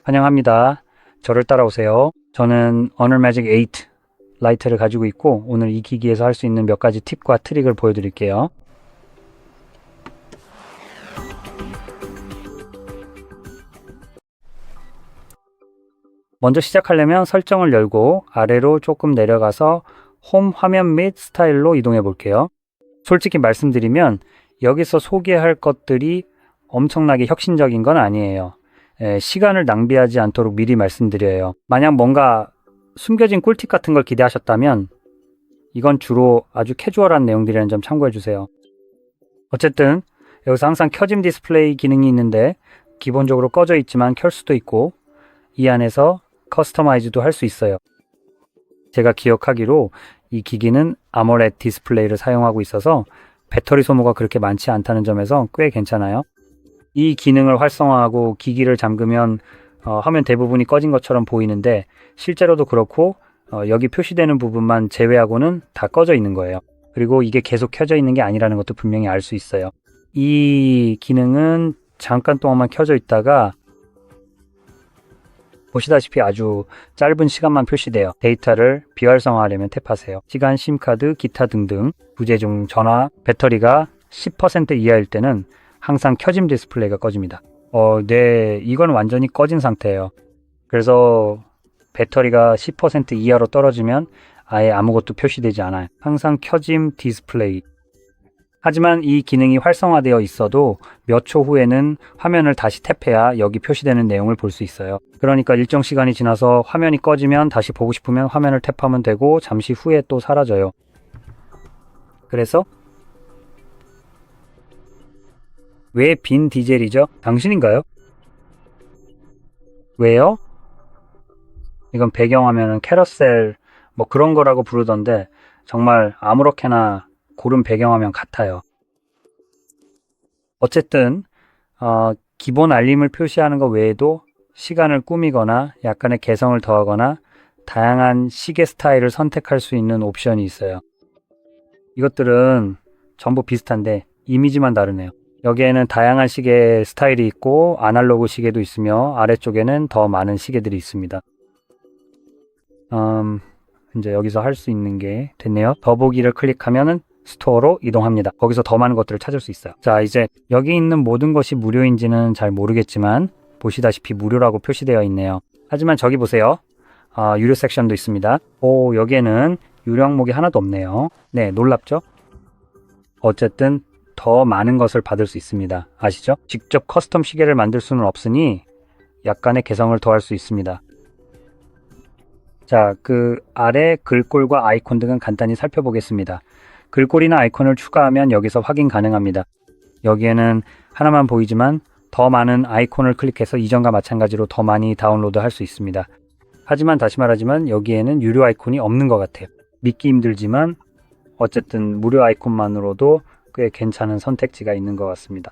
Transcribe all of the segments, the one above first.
환영합니다. 저를 따라오세요. 저는 Honor Magic 8 라이트를 가지고 있고 오늘 이 기기에서 할 수 있는 몇 가지 팁과 트릭을 보여드릴게요. 먼저 시작하려면 설정을 열고 아래로 조금 내려가서 홈 화면 및 스타일로 이동해 볼게요. 솔직히 말씀드리면 여기서 소개할 것들이 엄청나게 혁신적인 건 아니에요. 시간을 낭비하지 않도록 미리 말씀드려요. 만약 뭔가 숨겨진 꿀팁 같은 걸 기대하셨다면 이건 주로 아주 캐주얼한 내용들이라는 점 참고해 주세요. 어쨌든 여기서 항상 켜짐 디스플레이 기능이 있는데 기본적으로 꺼져 있지만 켤 수도 있고 이 안에서 커스터마이즈도 할 수 있어요. 제가 기억하기로 이 기기는 아모레드 디스플레이를 사용하고 있어서 배터리 소모가 그렇게 많지 않다는 점에서 꽤 괜찮아요. 이 기능을 활성화하고 기기를 잠그면 화면 대부분이 꺼진 것처럼 보이는데 실제로도 그렇고 여기 표시되는 부분만 제외하고는 다 꺼져 있는 거예요. 그리고 이게 계속 켜져 있는 게 아니라는 것도 분명히 알 수 있어요. 이 기능은 잠깐 동안만 켜져 있다가 보시다시피 아주 짧은 시간만 표시돼요. 데이터를 비활성화하려면 탭하세요. 시간, 심카드, 기타 등등 부재중, 전화, 배터리가 10% 이하일 때는 항상 켜짐 디스플레이가 꺼집니다. 네, 이건 완전히 꺼진 상태예요. 그래서 배터리가 10% 이하로 떨어지면 아예 아무것도 표시되지 않아요. 항상 켜짐 디스플레이. 하지만 이 기능이 활성화되어 있어도 몇 초 후에는 화면을 다시 탭해야 여기 표시되는 내용을 볼 수 있어요. 그러니까 일정 시간이 지나서 화면이 꺼지면 다시 보고 싶으면 화면을 탭하면 되고 잠시 후에 또 사라져요. 그래서 왜 빈 디젤이죠? 당신인가요? 왜요? 이건 배경화면은 캐러셀 뭐 그런 거라고 부르던데 정말 아무렇게나 고른 배경화면 같아요. 어쨌든 기본 알림을 표시하는 것 외에도 시간을 꾸미거나 약간의 개성을 더하거나 다양한 시계 스타일을 선택할 수 있는 옵션이 있어요. 이것들은 전부 비슷한데 이미지만 다르네요. 여기에는 다양한 시계 스타일이 있고 아날로그 시계도 있으며 아래쪽에는 더 많은 시계들이 있습니다. 이제 여기서 할 수 있는 게 됐네요. 더보기를 클릭하면은 스토어로 이동합니다. 거기서 더 많은 것들을 찾을 수 있어요. 자, 이제 여기 있는 모든 것이 무료인지는 잘 모르겠지만 보시다시피 무료라고 표시되어 있네요. 하지만 저기 보세요. 유료 섹션도 있습니다. 여기에는 유료 항목이 하나도 없네요. 네, 놀랍죠? 어쨌든 더 많은 것을 받을 수 있습니다. 아시죠? 직접 커스텀 시계를 만들 수는 없으니 약간의 개성을 더할 수 있습니다. 자, 그 아래 글꼴과 아이콘 등은 간단히 살펴보겠습니다. 글꼴이나 아이콘을 추가하면 여기서 확인 가능합니다. 여기에는 하나만 보이지만 더 많은 아이콘을 클릭해서 이전과 마찬가지로 더 많이 다운로드 할 수 있습니다. 하지만 다시 말하지만 여기에는 유료 아이콘이 없는 것 같아요. 믿기 힘들지만 어쨌든 무료 아이콘만으로도 꽤 괜찮은 선택지가 있는 것 같습니다.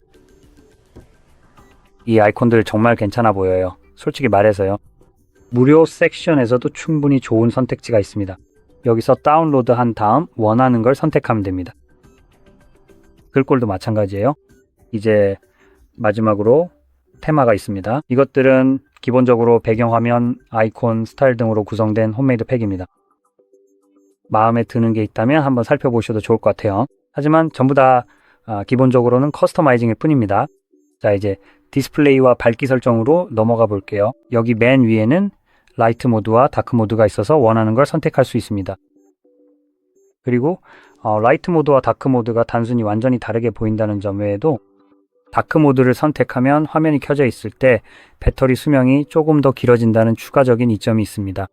이 아이콘들 정말 괜찮아 보여요. 솔직히 말해서요. 무료 섹션에서도 충분히 좋은 선택지가 있습니다. 여기서 다운로드 한 다음 원하는 걸 선택하면 됩니다. 글꼴도 마찬가지예요. 이제 마지막으로 테마가 있습니다. 이것들은 기본적으로 배경화면, 아이콘, 스타일 등으로 구성된 홈메이드 팩입니다. 마음에 드는 게 있다면 한번 살펴보셔도 좋을 것 같아요. 하지만 전부 다 기본적으로는 커스터마이징일 뿐입니다. 자, 이제 디스플레이와 밝기 설정으로 넘어가 볼게요. 여기 맨 위에는 라이트 모드와 다크 모드가 있어서 원하는 걸 선택할 수 있습니다. 그리고 라이트 모드와 다크 모드가 단순히 완전히 다르게 보인다는 점 외에도 다크 모드를 선택하면 화면이 켜져 있을 때 배터리 수명이 조금 더 길어진다는 추가적인 이점이 있습니다.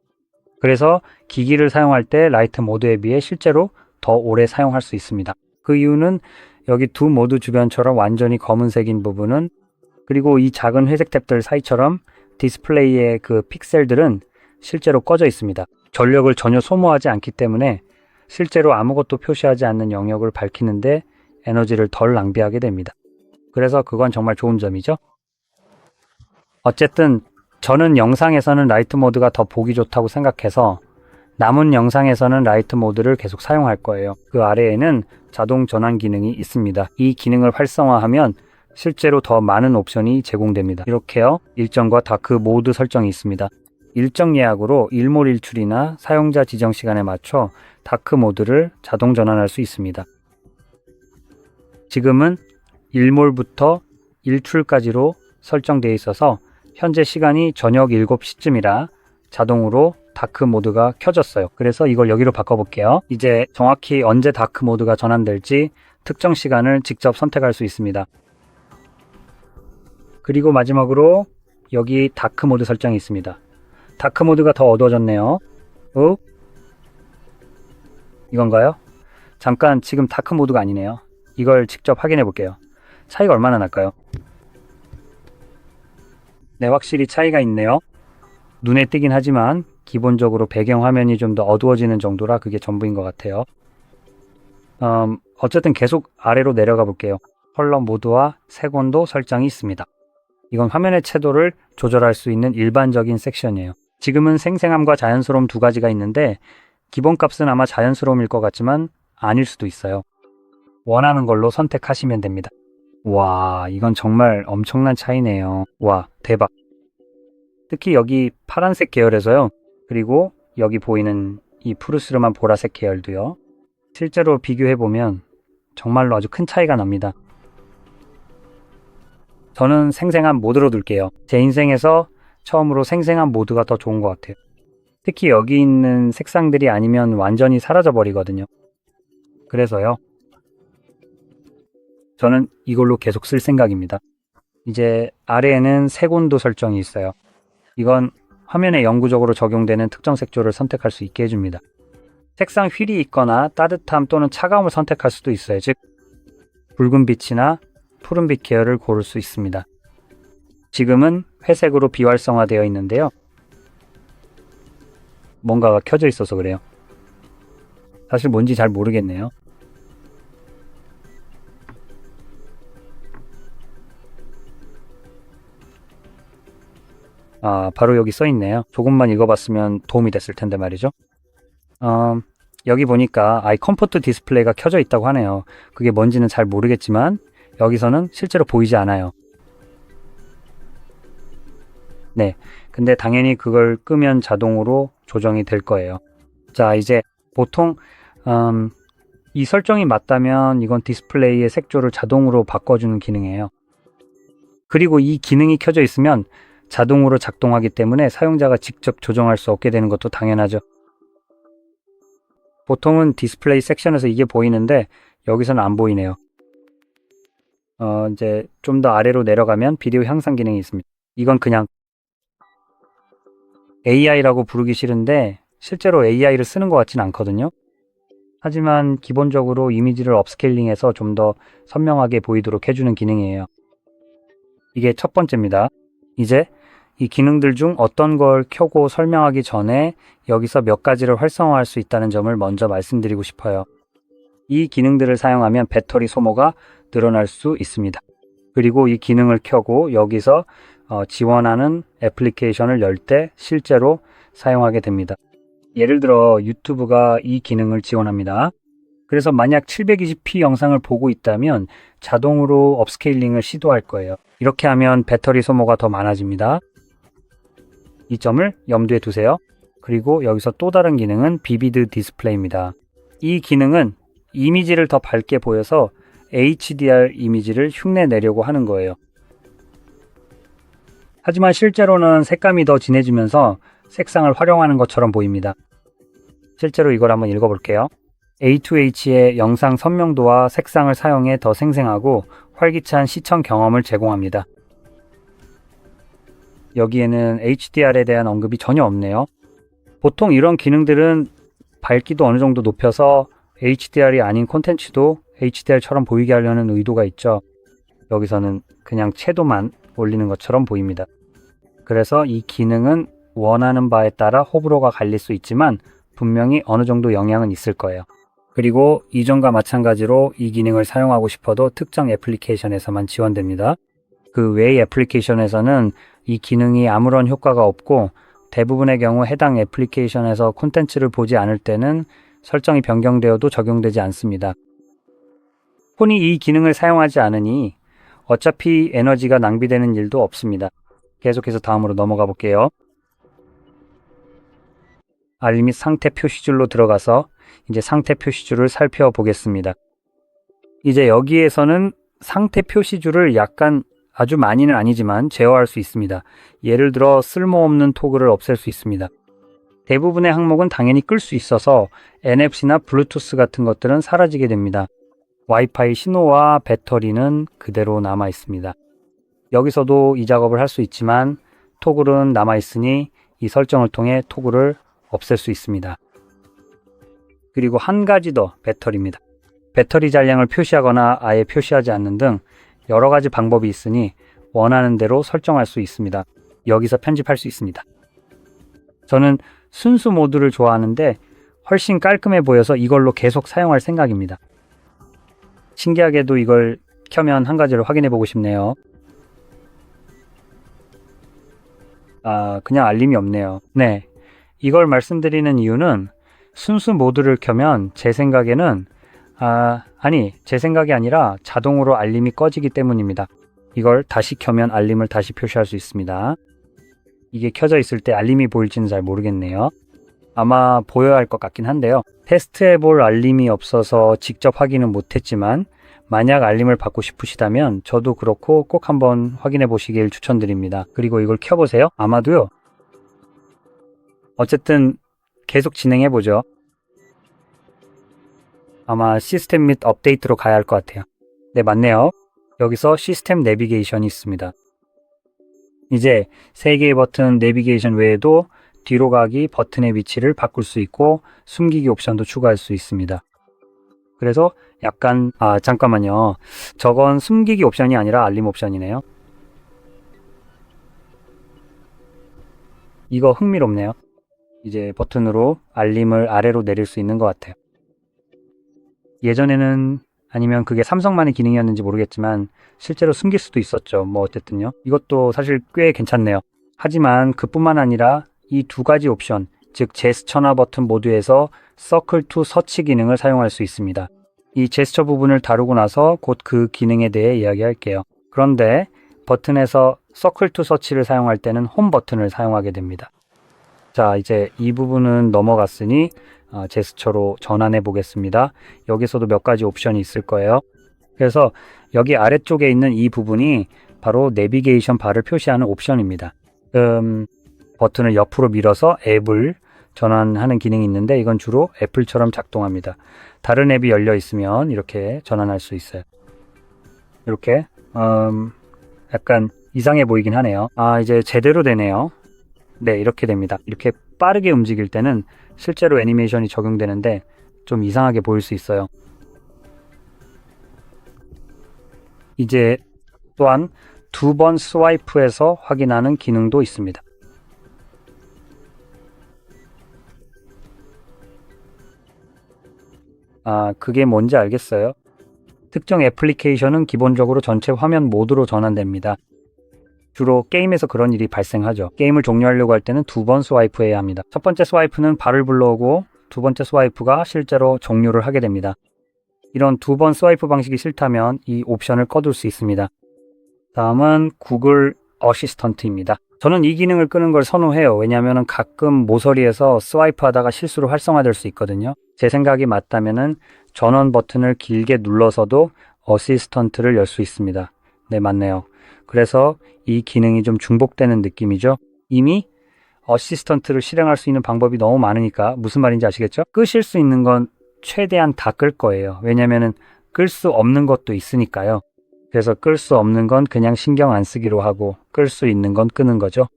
그래서 기기를 사용할 때 라이트 모드에 비해 실제로 더 오래 사용할 수 있습니다. 그 이유는 여기 두 모드 주변처럼 완전히 검은색인 부분은 그리고 이 작은 회색 탭들 사이처럼 디스플레이의 그 픽셀들은 실제로 꺼져 있습니다. 전력을 전혀 소모하지 않기 때문에 실제로 아무것도 표시하지 않는 영역을 밝히는데 에너지를 덜 낭비하게 됩니다. 그래서 그건 정말 좋은 점이죠. 어쨌든 저는 영상에서는 라이트 모드가 더 보기 좋다고 생각해서 남은 영상에서는 라이트 모드를 계속 사용할 거예요. 그 아래에는 자동 전환 기능이 있습니다. 이 기능을 활성화하면 실제로 더 많은 옵션이 제공됩니다. 이렇게요. 일정과 다크 모드 설정이 있습니다. 일정 예약으로 일몰 일출이나 사용자 지정 시간에 맞춰 다크 모드를 자동 전환할 수 있습니다. 지금은 일몰부터 일출까지로 설정되어 있어서 현재 시간이 저녁 7시쯤이라 자동으로 다크 모드가 켜졌어요. 그래서 이걸 여기로 바꿔볼게요. 이제 정확히 언제 다크 모드가 전환될지 특정 시간을 직접 선택할 수 있습니다. 그리고 마지막으로 여기 다크 모드 설정이 있습니다. 다크 모드가 더 어두워졌네요. 이건가요? 잠깐, 지금 다크 모드가 아니네요. 이걸 직접 확인해 볼게요. 차이가 얼마나 날까요? 네, 확실히 차이가 있네요. 눈에 띄긴 하지만 기본적으로 배경 화면이 좀 더 어두워지는 정도라 그게 전부인 것 같아요. 어쨌든 계속 아래로 내려가 볼게요. 컬러 모드와 색온도 설정이 있습니다. 이건 화면의 채도를 조절할 수 있는 일반적인 섹션이에요. 지금은 생생함과 자연스러움 두 가지가 있는데 기본값은 아마 자연스러움일 것 같지만 아닐 수도 있어요. 원하는 걸로 선택하시면 됩니다. 와, 이건 정말 엄청난 차이네요. 와, 대박. 특히 여기 파란색 계열에서요. 그리고 여기 보이는 이 푸르스름한 보라색 계열도요. 실제로 비교해보면 정말로 아주 큰 차이가 납니다. 저는 생생한 모드로 둘게요. 제 인생에서 처음으로 생생한 모드가 더 좋은 것 같아요. 특히 여기 있는 색상들이 아니면 완전히 사라져 버리거든요. 그래서요. 저는 이걸로 계속 쓸 생각입니다. 이제 아래에는 색온도 설정이 있어요. 이건 화면에 영구적으로 적용되는 특정 색조를 선택할 수 있게 해줍니다. 색상 휠이 있거나 따뜻함 또는 차가움을 선택할 수도 있어요. 즉, 붉은빛이나 푸른빛 계열을 고를 수 있습니다. 지금은 회색으로 비활성화되어 있는데요. 뭔가가 켜져 있어서 그래요. 사실 뭔지 잘 모르겠네요. 바로 여기 써 있네요. 조금만 읽어봤으면 도움이 됐을 텐데 말이죠. 여기 보니까 컴포트 디스플레이가 켜져 있다고 하네요. 그게 뭔지는 잘 모르겠지만 여기서는 실제로 보이지 않아요. 네, 근데 당연히 그걸 끄면 자동으로 조정이 될 거예요. 자, 이제 보통 이 설정이 맞다면 이건 디스플레이의 색조를 자동으로 바꿔주는 기능이에요. 그리고 이 기능이 켜져 있으면 자동으로 작동하기 때문에 사용자가 직접 조정할 수 없게 되는 것도 당연하죠. 보통은 디스플레이 섹션에서 이게 보이는데 여기서는 안 보이네요. 이제 좀 더 아래로 내려가면 비디오 향상 기능이 있습니다. 이건 그냥 AI라고 부르기 싫은데 실제로 AI를 쓰는 것 같진 않거든요. 하지만 기본적으로 이미지를 업스케일링해서 좀 더 선명하게 보이도록 해주는 기능이에요. 이게 첫 번째입니다. 이제 이 기능들 중 어떤 걸 켜고 설명하기 전에 여기서 몇 가지를 활성화할 수 있다는 점을 먼저 말씀드리고 싶어요. 이 기능들을 사용하면 배터리 소모가 늘어날 수 있습니다. 그리고 이 기능을 켜고 여기서 지원하는 애플리케이션을 열 때 실제로 사용하게 됩니다. 예를 들어 유튜브가 이 기능을 지원합니다. 그래서 만약 720p 영상을 보고 있다면 자동으로 업스케일링을 시도할 거예요. 이렇게 하면 배터리 소모가 더 많아집니다. 이 점을 염두에 두세요. 그리고 여기서 또 다른 기능은 비비드 디스플레이입니다. 이 기능은 이미지를 더 밝게 보여서 HDR 이미지를 흉내 내려고 하는 거예요. 하지만 실제로는 색감이 더 진해지면서 색상을 활용하는 것처럼 보입니다. 실제로 이걸 한번 읽어볼게요. A2H의 영상 선명도와 색상을 사용해 더 생생하고 활기찬 시청 경험을 제공합니다. 여기에는 HDR에 대한 언급이 전혀 없네요. 보통 이런 기능들은 밝기도 어느 정도 높여서 HDR이 아닌 콘텐츠도 HDR처럼 보이게 하려는 의도가 있죠. 여기서는 그냥 채도만 올리는 것처럼 보입니다. 그래서 이 기능은 원하는 바에 따라 호불호가 갈릴 수 있지만 분명히 어느 정도 영향은 있을 거예요. 그리고 이전과 마찬가지로 이 기능을 사용하고 싶어도 특정 애플리케이션에서만 지원됩니다. 그 외의 애플리케이션에서는 이 기능이 아무런 효과가 없고 대부분의 경우 해당 애플리케이션에서 콘텐츠를 보지 않을 때는 설정이 변경되어도 적용되지 않습니다. 폰이 이 기능을 사용하지 않으니 어차피 에너지가 낭비되는 일도 없습니다. 계속해서 다음으로 넘어가 볼게요. 알림이 상태 표시줄로 들어가서 이제 상태 표시줄을 살펴보겠습니다. 이제 여기에서는 상태 표시줄을 약간 아주 많이는 아니지만 제어할 수 있습니다. 예를 들어 쓸모없는 토글을 없앨 수 있습니다. 대부분의 항목은 당연히 끌 수 있어서 NFC나 블루투스 같은 것들은 사라지게 됩니다. 와이파이 신호와 배터리는 그대로 남아 있습니다. 여기서도 이 작업을 할 수 있지만 토글은 남아 있으니 이 설정을 통해 토글을 없앨 수 있습니다. 그리고 한 가지 더 배터리입니다. 배터리 잔량을 표시하거나 아예 표시하지 않는 등 여러 가지 방법이 있으니 원하는 대로 설정할 수 있습니다. 여기서 편집할 수 있습니다. 저는 순수 모드를 좋아하는데 훨씬 깔끔해 보여서 이걸로 계속 사용할 생각입니다. 신기하게도 이걸 켜면 한 가지를 확인해 보고 싶네요. 그냥 알림이 없네요. 네, 이걸 말씀드리는 이유는 순수 모드를 켜면 제 생각에는 제 생각이 아니라 자동으로 알림이 꺼지기 때문입니다. 이걸 다시 켜면 알림을 다시 표시할 수 있습니다. 이게 켜져 있을 때 알림이 보일지는 잘 모르겠네요. 아마 보여야 할 것 같긴 한데요. 테스트해 볼 알림이 없어서 직접 확인은 못했지만 만약 알림을 받고 싶으시다면 저도 그렇고 꼭 한번 확인해 보시길 추천드립니다. 그리고 이걸 켜보세요. 아마도요. 어쨌든 계속 진행해 보죠. 아마 시스템 및 업데이트로 가야 할 것 같아요. 네, 맞네요. 여기서 시스템 내비게이션이 있습니다. 이제 3개의 버튼 내비게이션 외에도 뒤로 가기 버튼의 위치를 바꿀 수 있고 숨기기 옵션도 추가할 수 있습니다. 그래서 약간 잠깐만요. 저건 숨기기 옵션이 아니라 알림 옵션이네요. 이거 흥미롭네요. 이제 버튼으로 알림을 아래로 내릴 수 있는 것 같아요. 예전에는 아니면 그게 삼성만의 기능이었는지 모르겠지만 실제로 숨길 수도 있었죠. 뭐 어쨌든요. 이것도 사실 꽤 괜찮네요. 하지만 그뿐만 아니라 이 두 가지 옵션, 즉 제스처나 버튼 모두에서 서클 투 서치 기능을 사용할 수 있습니다. 이 제스처 부분을 다루고 나서 곧 그 기능에 대해 이야기할게요. 그런데 버튼에서 서클 투 서치를 사용할 때는 홈 버튼을 사용하게 됩니다. 자, 이제 이 부분은 넘어갔으니 제스처로 전환해 보겠습니다. 여기서도 몇 가지 옵션이 있을 거예요. 그래서 여기 아래쪽에 있는 이 부분이 바로 내비게이션 바를 표시하는 옵션입니다. 버튼을 옆으로 밀어서 앱을 전환하는 기능이 있는데 이건 주로 애플처럼 작동합니다. 다른 앱이 열려 있으면 이렇게 전환할 수 있어요. 이렇게 약간 이상해 보이긴 하네요. 이제 제대로 되네요. 네, 이렇게 됩니다. 이렇게 빠르게 움직일 때는 실제로 애니메이션이 적용되는데 좀 이상하게 보일 수 있어요. 이제 또한 2번 스와이프해서 확인하는 기능도 있습니다. 그게 뭔지 알겠어요? 특정 애플리케이션은 기본적으로 전체 화면 모드로 전환됩니다. 주로 게임에서 그런 일이 발생하죠. 게임을 종료하려고 할 때는 2번 스와이프해야 합니다. 첫 번째 스와이프는 발을 불러오고 두 번째 스와이프가 실제로 종료를 하게 됩니다. 이런 2번 스와이프 방식이 싫다면 이 옵션을 꺼둘 수 있습니다. 다음은 구글 어시스턴트입니다. 저는 이 기능을 끄는 걸 선호해요. 왜냐하면 가끔 모서리에서 스와이프 하다가 실수로 활성화될 수 있거든요. 제 생각이 맞다면 전원 버튼을 길게 눌러서도 어시스턴트를 열 수 있습니다. 네, 맞네요. 그래서 이 기능이 좀 중복되는 느낌이죠. 이미 어시스턴트를 실행할 수 있는 방법이 너무 많으니까 무슨 말인지 아시겠죠? 끄실 수 있는 건 최대한 다 끌 거예요. 왜냐면은 끌 수 없는 것도 있으니까요. 그래서 끌 수 없는 건 그냥 신경 안 쓰기로 하고 끌 수 있는 건 끄는 거죠.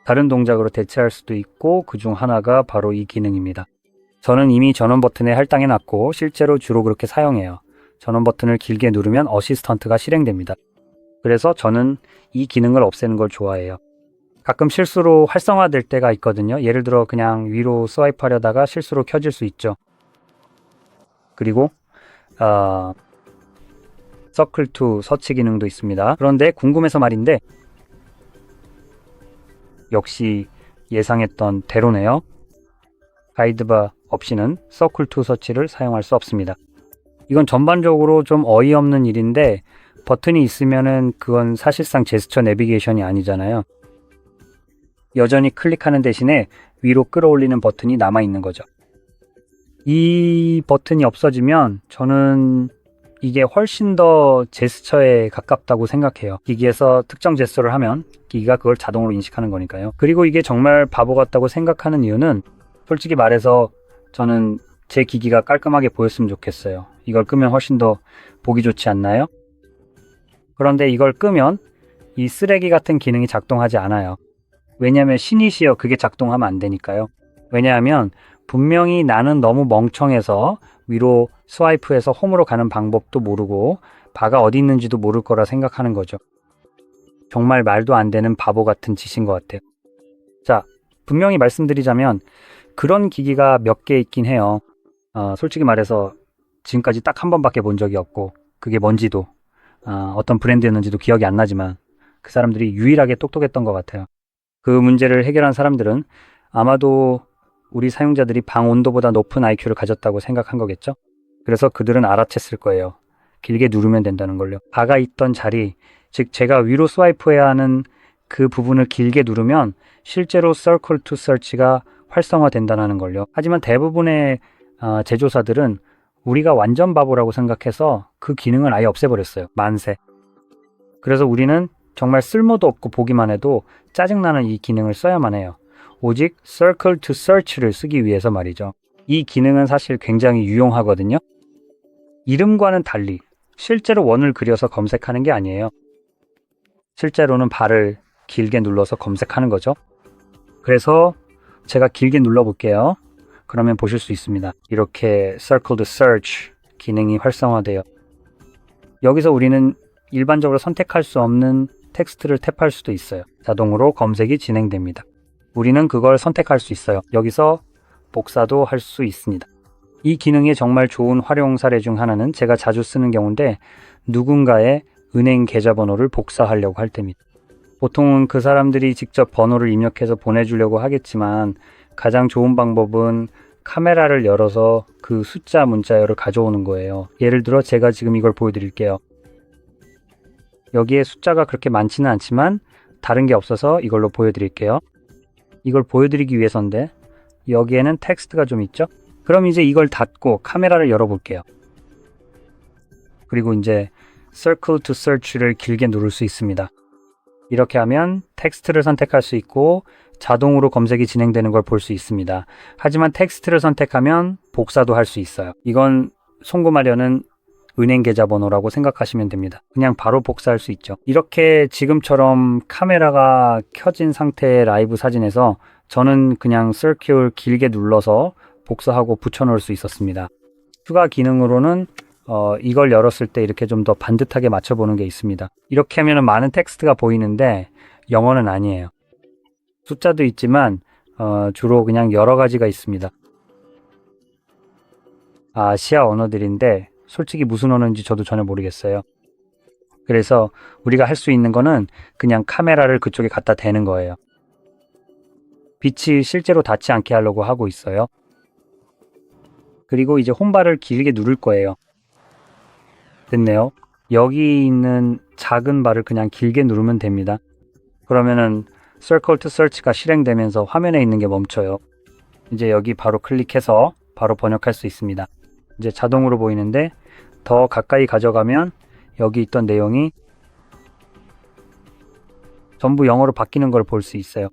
다른 동작으로 대체할 수도 있고 그중 하나가 바로 이 기능입니다. 저는 이미 전원 버튼에 할당해 놨고 실제로 주로 그렇게 사용해요. 전원 버튼을 길게 누르면 어시스턴트가 실행됩니다. 그래서 저는 이 기능을 없애는 걸 좋아해요. 가끔 실수로 활성화될 때가 있거든요. 예를 들어 그냥 위로 스와이프 하려다가 실수로 켜질 수 있죠. 그리고 서클 투 서치 기능도 있습니다. 그런데 궁금해서 말인데 역시 예상했던 대로네요. 가이드바 없이는 서클 투 서치를 사용할 수 없습니다. 이건 전반적으로 좀 어이없는 일인데 버튼이 있으면은 그건 사실상 제스처 내비게이션이 아니잖아요. 여전히 클릭하는 대신에 위로 끌어올리는 버튼이 남아있는 거죠. 이 버튼이 없어지면 저는 이게 훨씬 더 제스처에 가깝다고 생각해요. 기기에서 특정 제스처를 하면 기기가 그걸 자동으로 인식하는 거니까요. 그리고 이게 정말 바보 같다고 생각하는 이유는 솔직히 말해서 저는 제 기기가 깔끔하게 보였으면 좋겠어요. 이걸 끄면 훨씬 더 보기 좋지 않나요? 그런데 이걸 끄면 이 쓰레기 같은 기능이 작동하지 않아요. 왜냐하면 신이시여 그게 작동하면 안 되니까요. 왜냐하면 분명히 나는 너무 멍청해서 위로 스와이프해서 홈으로 가는 방법도 모르고 바가 어디 있는지도 모를 거라 생각하는 거죠. 정말 말도 안 되는 바보 같은 짓인 것 같아요. 자, 분명히 말씀드리자면 그런 기기가 몇 개 있긴 해요. 솔직히 말해서 지금까지 딱 한 번밖에 본 적이 없고 그게 뭔지도 어떤 브랜드였는지도 기억이 안 나지만 그 사람들이 유일하게 똑똑했던 것 같아요. 그 문제를 해결한 사람들은 아마도 우리 사용자들이 방 온도보다 높은 IQ를 가졌다고 생각한 거겠죠? 그래서 그들은 알아챘을 거예요. 길게 누르면 된다는 걸요. 바가 있던 자리, 즉 제가 위로 스와이프해야 하는 그 부분을 길게 누르면 실제로 Circle to Search가 활성화된다는 걸요. 하지만 대부분의 제조사들은 우리가 완전 바보라고 생각해서 그 기능을 아예 없애버렸어요. 만세. 그래서 우리는 정말 쓸모도 없고 보기만 해도 짜증나는 이 기능을 써야만 해요. 오직 Circle to Search를 쓰기 위해서 말이죠. 이 기능은 사실 굉장히 유용하거든요. 이름과는 달리 실제로 원을 그려서 검색하는 게 아니에요. 실제로는 발을 길게 눌러서 검색하는 거죠. 그래서 제가 길게 눌러볼게요. 그러면 보실 수 있습니다. 이렇게 Circle to Search 기능이 활성화돼요. 여기서 우리는 일반적으로 선택할 수 없는 텍스트를 탭할 수도 있어요. 자동으로 검색이 진행됩니다. 우리는 그걸 선택할 수 있어요. 여기서 복사도 할 수 있습니다. 이 기능의 정말 좋은 활용 사례 중 하나는 제가 자주 쓰는 경우인데 누군가의 은행 계좌번호를 복사하려고 할 때입니다. 보통은 그 사람들이 직접 번호를 입력해서 보내주려고 하겠지만 가장 좋은 방법은 카메라를 열어서 그 숫자 문자열을 가져오는 거예요. 예를 들어 제가 지금 이걸 보여드릴게요. 여기에 숫자가 그렇게 많지는 않지만 다른 게 없어서 이걸로 보여드릴게요. 이걸 보여드리기 위해서인데 여기에는 텍스트가 좀 있죠? 그럼 이제 이걸 닫고 카메라를 열어볼게요. 그리고 이제 Circle to Search를 길게 누를 수 있습니다. 이렇게 하면 텍스트를 선택할 수 있고 자동으로 검색이 진행되는 걸 볼 수 있습니다. 하지만 텍스트를 선택하면 복사도 할 수 있어요. 이건 송금하려는 은행 계좌번호라고 생각하시면 됩니다. 그냥 바로 복사할 수 있죠. 이렇게 지금처럼 카메라가 켜진 상태의 라이브 사진에서 저는 그냥 Circle 길게 눌러서 복사하고 붙여놓을 수 있었습니다. 추가 기능으로는 이걸 열었을 때 이렇게 좀 더 반듯하게 맞춰보는 게 있습니다. 이렇게 하면 많은 텍스트가 보이는데 영어는 아니에요. 숫자도 있지만 주로 그냥 여러 가지가 있습니다. 아시아 언어들인데 솔직히 무슨 언어인지 저도 전혀 모르겠어요. 그래서 우리가 할 수 있는 거는 그냥 카메라를 그쪽에 갖다 대는 거예요. 빛이 실제로 닿지 않게 하려고 하고 있어요. 그리고 이제 홈바를 길게 누를 거예요. 됐네요. 여기 있는 작은 바를 그냥 길게 누르면 됩니다. 그러면은 Circle to Search가 실행되면서 화면에 있는 게 멈춰요. 이제 여기 바로 클릭해서 바로 번역할 수 있습니다. 이제 자동으로 보이는데 더 가까이 가져가면 여기 있던 내용이 전부 영어로 바뀌는 걸 볼 수 있어요.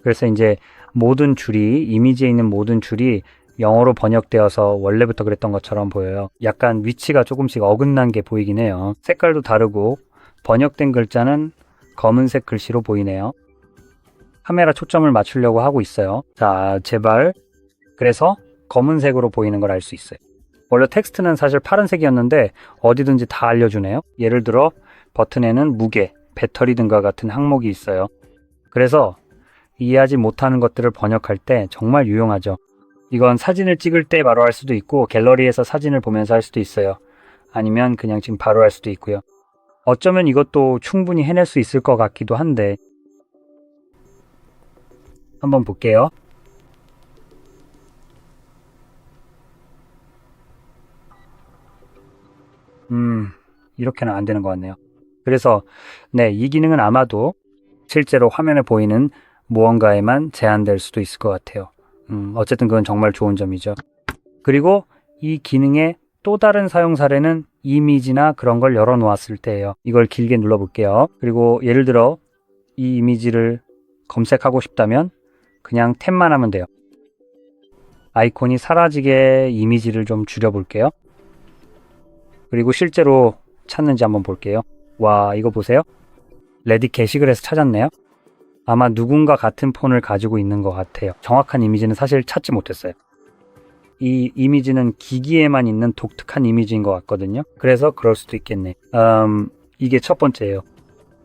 그래서 이제 모든 줄이 이미지에 있는 모든 줄이 영어로 번역되어서 원래부터 그랬던 것처럼 보여요. 약간 위치가 조금씩 어긋난 게 보이긴 해요. 색깔도 다르고 번역된 글자는 검은색 글씨로 보이네요. 카메라 초점을 맞추려고 하고 있어요. 자, 제발. 그래서 검은색으로 보이는 걸 알 수 있어요. 원래 텍스트는 사실 파란색이었는데 어디든지 다 알려주네요. 예를 들어 버튼에는 무게, 배터리 등과 같은 항목이 있어요. 그래서 이해하지 못하는 것들을 번역할 때 정말 유용하죠. 이건 사진을 찍을 때 바로 할 수도 있고 갤러리에서 사진을 보면서 할 수도 있어요. 아니면 그냥 지금 바로 할 수도 있고요. 어쩌면 이것도 충분히 해낼 수 있을 것 같기도 한데 한번 볼게요. 이렇게는 안 되는 것 같네요. 그래서 네, 이 기능은 아마도 실제로 화면에 보이는 무언가에만 제한될 수도 있을 것 같아요. 어쨌든 그건 정말 좋은 점이죠. 그리고 이 기능의 또 다른 사용 사례는 이미지나 그런 걸 열어 놓았을 때예요. 이걸 길게 눌러 볼게요. 그리고 예를 들어 이 이미지를 검색하고 싶다면 그냥 탭만 하면 돼요. 아이콘이 사라지게 이미지를 좀 줄여 볼게요. 그리고 실제로 찾는지 한번 볼게요. 와, 이거 보세요. 레딧 게시글에서 찾았네요. 아마 누군가 같은 폰을 가지고 있는 것 같아요. 정확한 이미지는 사실 찾지 못했어요. 이 이미지는 기기에만 있는 독특한 이미지인 것 같거든요. 그래서 그럴 수도 있겠네. 이게 첫 번째예요.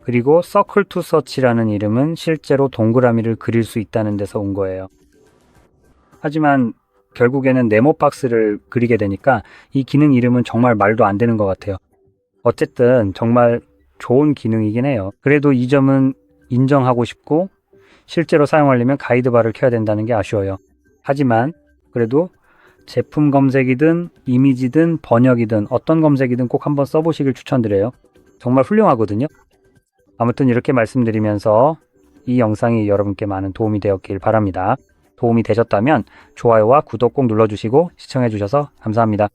그리고 서클 투 서치라는 이름은 실제로 동그라미를 그릴 수 있다는 데서 온 거예요. 하지만 결국에는 네모 박스를 그리게 되니까 이 기능 이름은 정말 말도 안 되는 것 같아요. 어쨌든 정말 좋은 기능이긴 해요. 그래도 이 점은 인정하고 싶고 실제로 사용하려면 가이드바를 켜야 된다는 게 아쉬워요. 하지만 그래도 제품 검색이든 이미지든 번역이든 어떤 검색이든 꼭 한번 써보시길 추천드려요. 정말 훌륭하거든요. 아무튼 이렇게 말씀드리면서 이 영상이 여러분께 많은 도움이 되었길 바랍니다. 도움이 되셨다면 좋아요와 구독 꼭 눌러주시고 시청해주셔서 감사합니다.